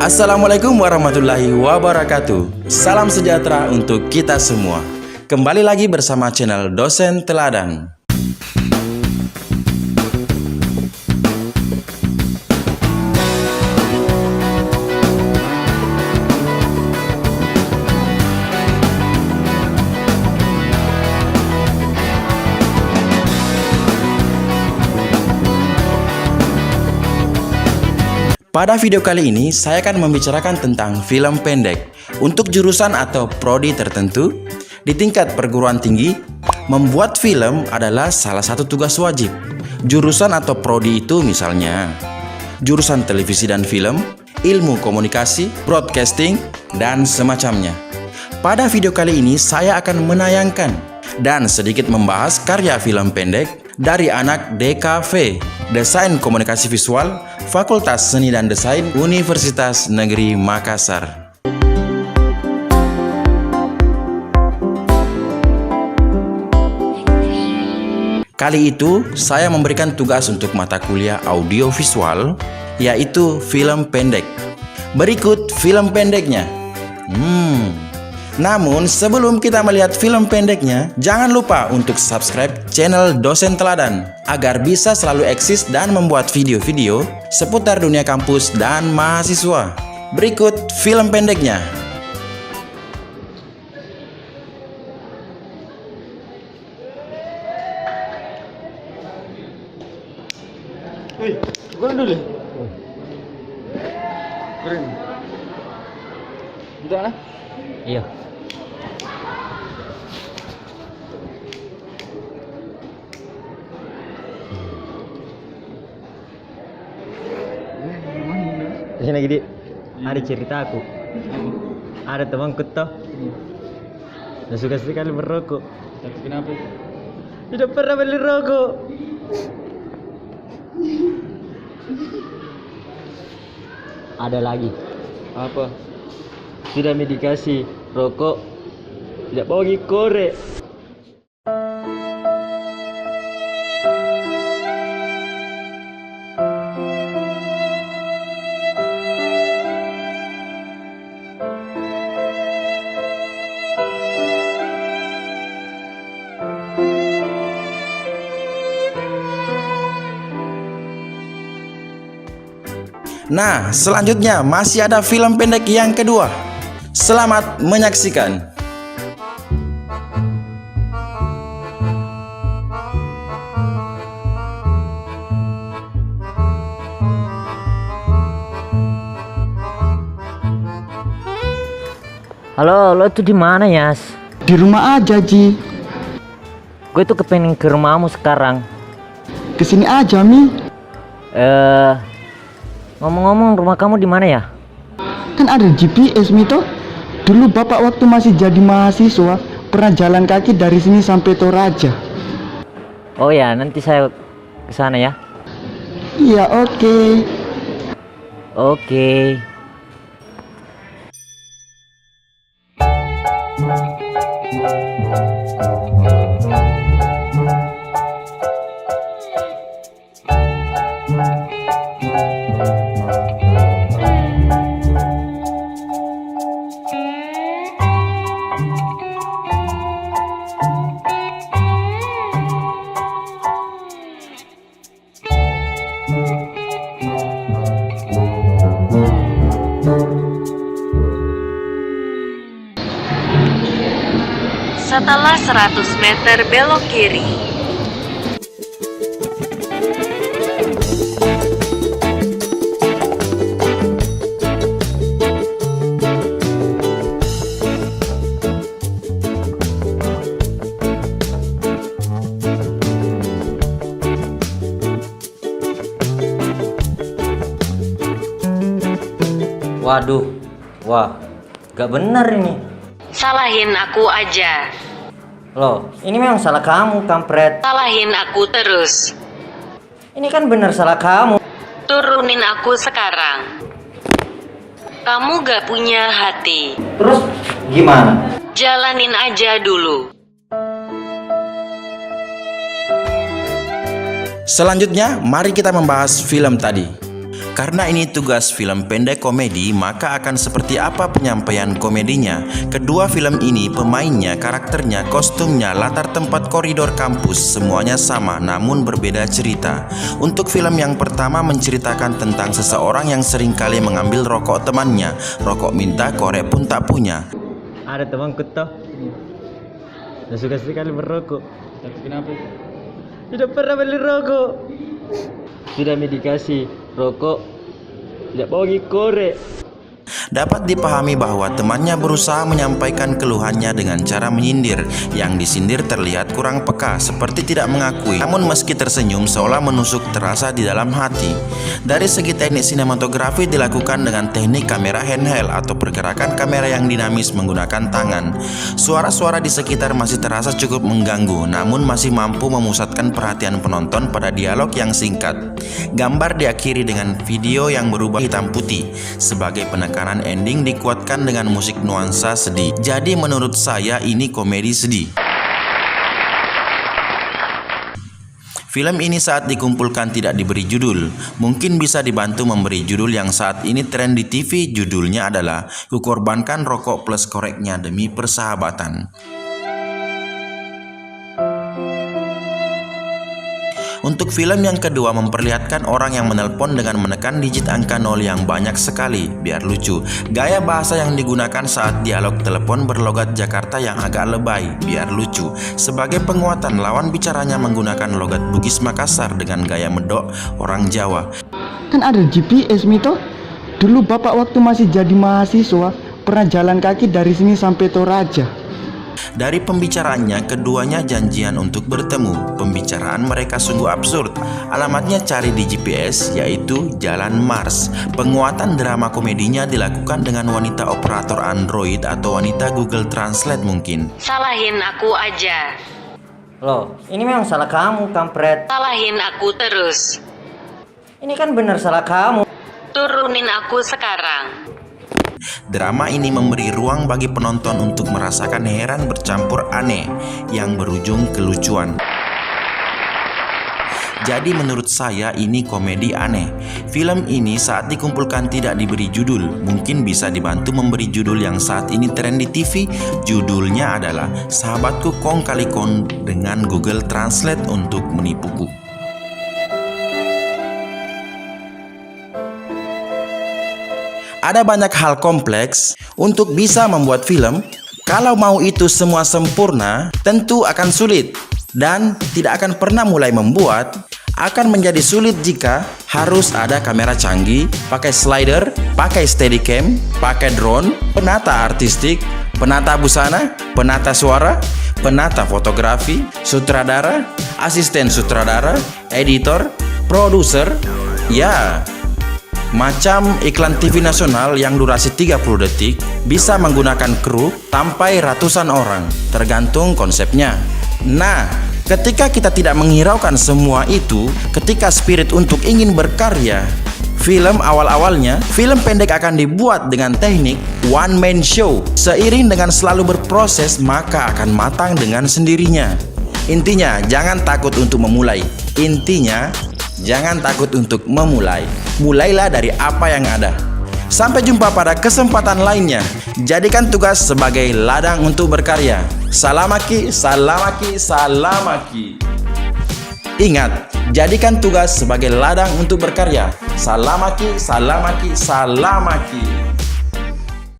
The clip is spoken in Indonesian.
Assalamualaikum warahmatullahi wabarakatuh. Salam sejahtera untuk kita semua. Kembali lagi bersama channel Dosen Teladan. Pada video kali ini, saya akan membicarakan tentang film pendek. Untuk jurusan atau prodi tertentu, di tingkat perguruan tinggi, membuat film adalah salah satu tugas wajib. Jurusan atau prodi itu misalnya, jurusan televisi dan film, ilmu komunikasi, broadcasting, dan semacamnya. Pada video kali ini, saya akan menayangkan dan sedikit membahas karya film pendek dari anak DKV, Desain Komunikasi Visual, Fakultas Seni dan Desain, Universitas Negeri Makassar. Kali itu, saya memberikan tugas untuk mata kuliah audiovisual, yaitu film pendek. Berikut film pendeknya. Namun, sebelum kita melihat film pendeknya, jangan lupa untuk subscribe channel Dosen Teladan agar bisa selalu eksis dan membuat video-video seputar dunia kampus dan mahasiswa. Berikut film pendeknya. Wih, goreng dulu. Goreng. Udah lah. Iya. Di sini gini, ada cerita aku. Ada temanku toh, yang suka sekali merokok. Tapi kenapa? Tidak pernah beli rokok. Ada lagi. Apa? Sudah medikasi rokok, tidak mau lagi korek. Nah, selanjutnya masih ada film pendek yang kedua. Selamat menyaksikan. Halo, lo tuh di mana, Yas? Di rumah aja, Ji. Gue tuh kepengen ke rumahmu sekarang. Kesini aja, Mi. Ngomong-ngomong, rumah kamu di mana ya? Kan ada GPS, Mi toh. Dulu Bapak waktu masih jadi mahasiswa pernah jalan kaki dari sini sampai Toraja. Oh ya, nanti saya ke sana ya. Iya, oke. Oke. Setelah 100 meter belok kiri. Waduh, wah, gak benar ini. Salahin aku aja. Loh, ini memang salah kamu, kampret. Salahin aku terus. Ini kan benar salah kamu. Turunin aku sekarang. Kamu gak punya hati. Terus gimana? Jalanin aja dulu. Selanjutnya, mari kita membahas film tadi. Karena ini tugas film pendek komedi, maka akan seperti apa penyampaian komedinya? Kedua film ini pemainnya, karakternya, kostumnya, latar tempat koridor kampus semuanya sama namun berbeda cerita. Untuk film yang pertama menceritakan tentang seseorang yang seringkali mengambil rokok temannya. Rokok minta, korek pun tak punya. Ada temanku toh, yang suka sekali merokok. Tapi kenapa? Tidak pernah beli rokok. Sudah dikasih rokok, tidak mau korek. Dapat dipahami bahwa temannya berusaha menyampaikan keluhannya dengan cara menyindir. Yang disindir terlihat kurang peka, seperti tidak mengakui. Namun meski tersenyum, seolah menusuk terasa di dalam hati. Dari segi teknik sinematografi dilakukan dengan teknik kamera handheld atau pergerakan kamera yang dinamis menggunakan tangan. Suara-suara di sekitar masih terasa cukup mengganggu, namun masih mampu memusatkan perhatian penonton pada dialog yang singkat. Gambar diakhiri dengan video yang berubah hitam putih. Sebagai penekanan ending dikuatkan dengan musik nuansa sedih. Jadi menurut saya ini komedi sedih. Film ini saat dikumpulkan tidak diberi judul. Mungkin bisa dibantu memberi judul yang saat ini tren di TV. Judulnya adalah Kukorbankan Rokok Plus Koreknya Demi Persahabatan. Untuk film yang kedua memperlihatkan orang yang menelpon dengan menekan digit angka 0 yang banyak sekali, biar lucu. Gaya bahasa yang digunakan saat dialog telepon berlogat Jakarta yang agak lebay, biar lucu. Sebagai penguatan, lawan bicaranya menggunakan logat Bugis Makassar dengan gaya medok orang Jawa. Kan ada GPS Mito. Dulu bapak waktu masih jadi mahasiswa pernah jalan kaki dari sini sampai Toraja. Dari pembicaraannya, keduanya janjian untuk bertemu. Pembicaraan mereka sungguh absurd. Alamatnya cari di GPS, yaitu Jalan Mars. Penguatan drama komedinya dilakukan dengan wanita operator Android atau wanita Google Translate mungkin. Salahin aku aja. Loh, ini memang salah kamu, kampret. Salahin aku terus. Ini kan benar salah kamu. Turunin aku sekarang. Drama ini memberi ruang bagi penonton untuk merasakan heran bercampur aneh yang berujung kelucuan. Jadi menurut saya ini komedi aneh. Film ini saat dikumpulkan tidak diberi judul. Mungkin bisa dibantu memberi judul yang saat ini tren di TV. Judulnya adalah Sahabatku Kong Kali Kong dengan Google Translate untuk menipuku. Ada banyak hal kompleks untuk bisa membuat film. Kalau mau itu semua sempurna, tentu akan sulit. Dan tidak akan pernah mulai membuat. Akan menjadi sulit jika harus ada kamera canggih, pakai slider, pakai steadicam, pakai drone, penata artistik, penata busana, penata suara, penata fotografi, sutradara, asisten sutradara, editor, produser, ya. Macam iklan TV nasional yang durasi 30 detik bisa menggunakan kru sampai ratusan orang, tergantung konsepnya. Nah, ketika kita tidak menghiraukan semua itu, ketika spirit untuk ingin berkarya, film awal-awalnya, film pendek akan dibuat dengan teknik one man show. Seiring dengan selalu berproses, maka akan matang dengan sendirinya. Intinya, jangan takut untuk memulai. Jangan takut untuk memulai. Mulailah dari apa yang ada. Sampai jumpa pada kesempatan lainnya. Jadikan tugas sebagai ladang untuk berkarya. Salamaki, salamaki, salamaki. Ingat, jadikan tugas sebagai ladang untuk berkarya. Salamaki, salamaki, salamaki.